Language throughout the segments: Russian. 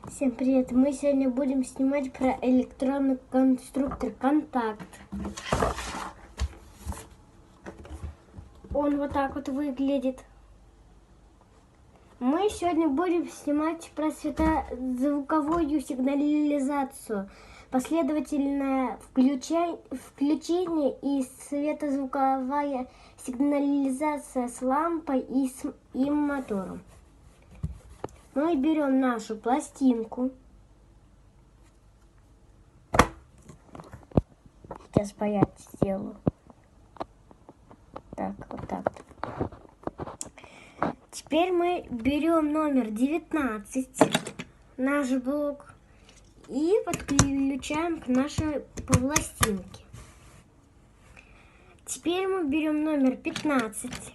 Всем привет! Мы сегодня будем снимать про электронный конструктор Контакт. Он вот так вот выглядит. Мы сегодня будем снимать про светозвуковую сигнализацию, последовательное включение и светозвуковая сигнализация с лампой и мотором. Мы берем нашу пластинку. Сейчас поярче сделаю. Так, вот так. Теперь мы берем номер 19, наш блок, и подключаем к нашей пластинке. Теперь мы берем номер 15,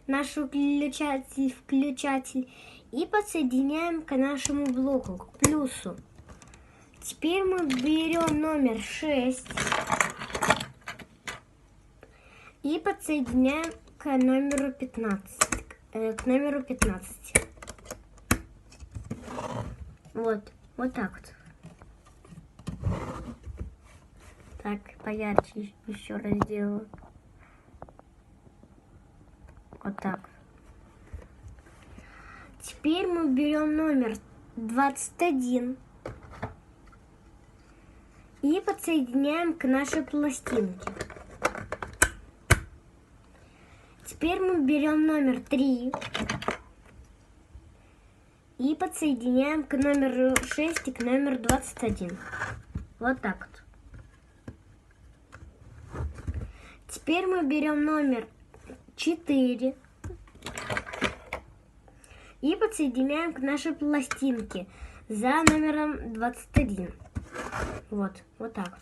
наш включатель, и подсоединяем к нашему блоку, к плюсу. Теперь мы берем номер 6 и подсоединяем к номеру 15. Вот так вот. Так, поярче еще раз сделаю. Вот так. Теперь мы берем номер 21 и подсоединяем к нашей пластинке. Теперь мы берем номер 3 и подсоединяем к номеру 6 и к номеру 21. Вот так вот. Теперь мы берем номер 4 и подсоединяем к нашей пластинке за номером 21. Вот так вот.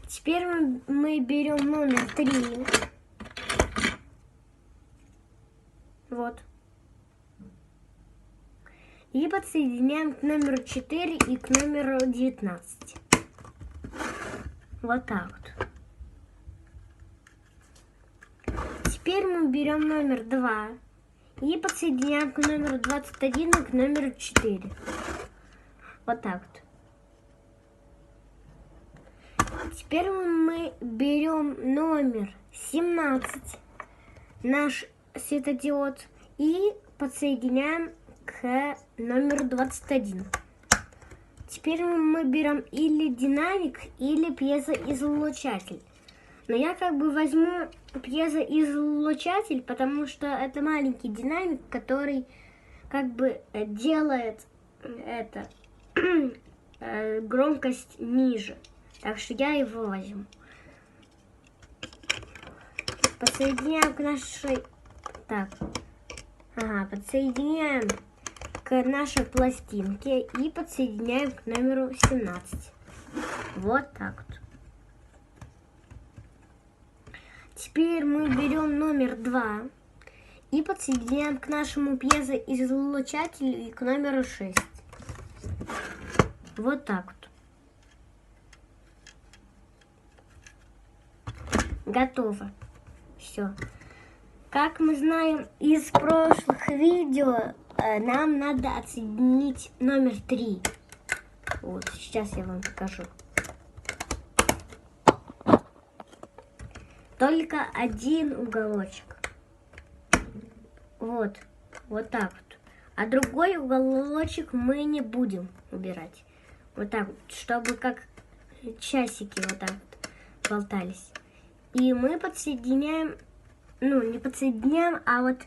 Теперь мы берем номер 3. Вот. И подсоединяем к номеру 4 и к номеру 19. Вот так вот. Теперь мы берем номер 2 и подсоединяем к номеру 21 и к номеру 4. Вот так вот. Теперь мы берем номер 17, наш светодиод, и подсоединяем к номеру 21. Теперь мы берем или динамик, или пьезоизлучатель. Но я возьму пьезоизлучатель, потому что это маленький динамик, который делает громкость ниже. Так что я его возьму. Подсоединяем к нашей... подсоединяем к нашей пластинке и подсоединяем к номеру 17. Вот так вот. Теперь мы берем номер 2 и подсоединяем к нашему пьезоизлучателю и к номеру 6. Вот так вот. Готово. Все. Как мы знаем из прошлых видео, нам надо отсоединить номер 3. Вот, сейчас я вам покажу. Только один уголочек. Вот так вот. А другой уголочек мы не будем убирать. Вот так вот, чтобы как часики вот так вот болтались. И мы подсоединяем, не подсоединяем, а вот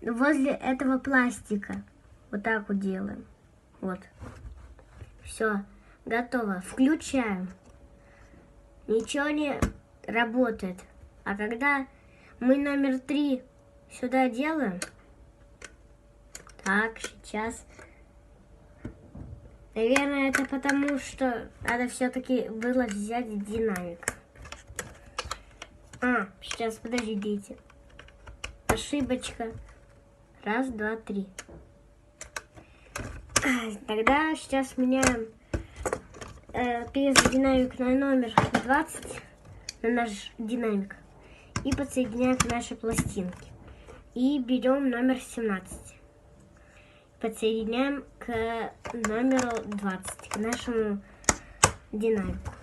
возле этого пластика. Вот так вот делаем. Вот. Все, готово. Включаем. Nичего не работает. А когда мы номер 3 сюда делаем, так, сейчас. Наверное, это потому, что надо все-таки было взять динамик. Сейчас, подождите. Ошибочка. 1, 2, 3. Тогда сейчас меняем пьезодинамик на номер 20, на наш динамик, и подсоединяем к нашей пластинке. и берем номер 17. Подсоединяем к номеру 20, к нашему динамику.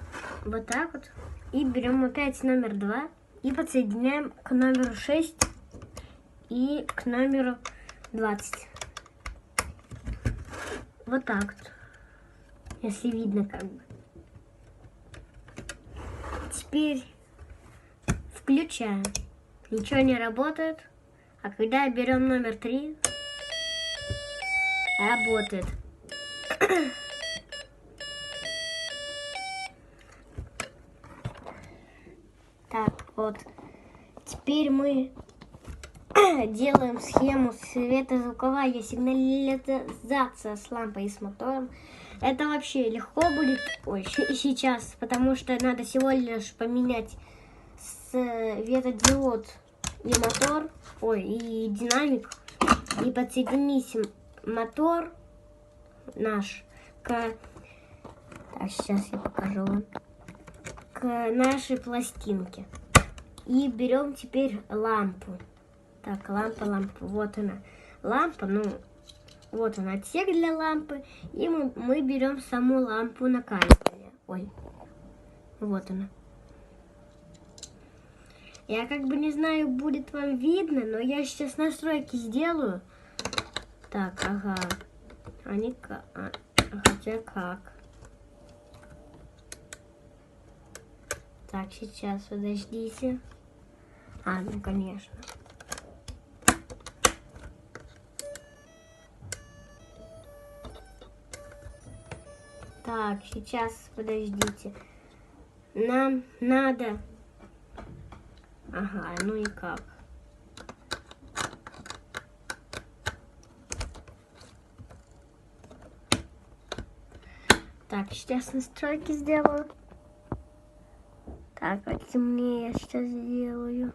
Вот так вот. И берем опять номер 2 и подсоединяем к номеру 6 и к номеру 20. Вот так вот. Если видно как бы. Теперь включаем. Ничего не работает. А когда берем номер 3, работает. Так, вот. Теперь мы делаем схему светозвуковая сигнализация с лампой и с мотором. Это вообще легко будет сейчас, потому что надо всего лишь поменять светодиод и мотор, и динамик, и подсоединить мотор наш к... Так, сейчас я покажу вам. К нашей пластинке. И берем теперь лампу. Так, лампа. Вот она. Лампа, вот он отсек для лампы. И мы берем саму лампу на кабеле. Вот она. Я как бы не знаю, будет вам видно, но я сейчас настройки сделаю. Так, ага. Хотя как? Так, сейчас, подождите. Ну конечно. Так, сейчас, подождите. Нам надо... Ага, ну и как? Так, сейчас настройки сделаю. Так, потемнее я сейчас сделаю.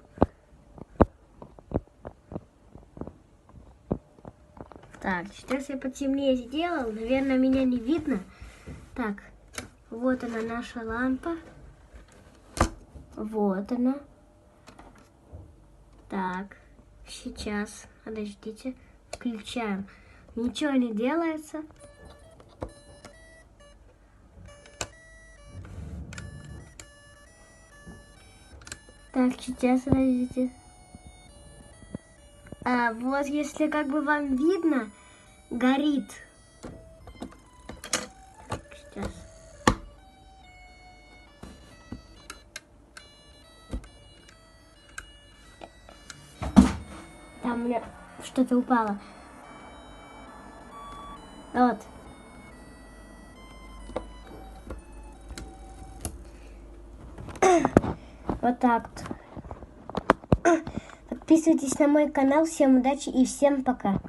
Так, сейчас я потемнее сделал. Наверное, меня не видно. Так, вот она наша лампа. Вот она. Так, сейчас, подождите, включаем. Ничего не делается. Так, сейчас, подождите. Вот если как бы вам видно, горит. Так, сейчас. Там у меня что-то упало. Вот. Вот так вот. Подписывайтесь на мой канал. Всем удачи и всем пока.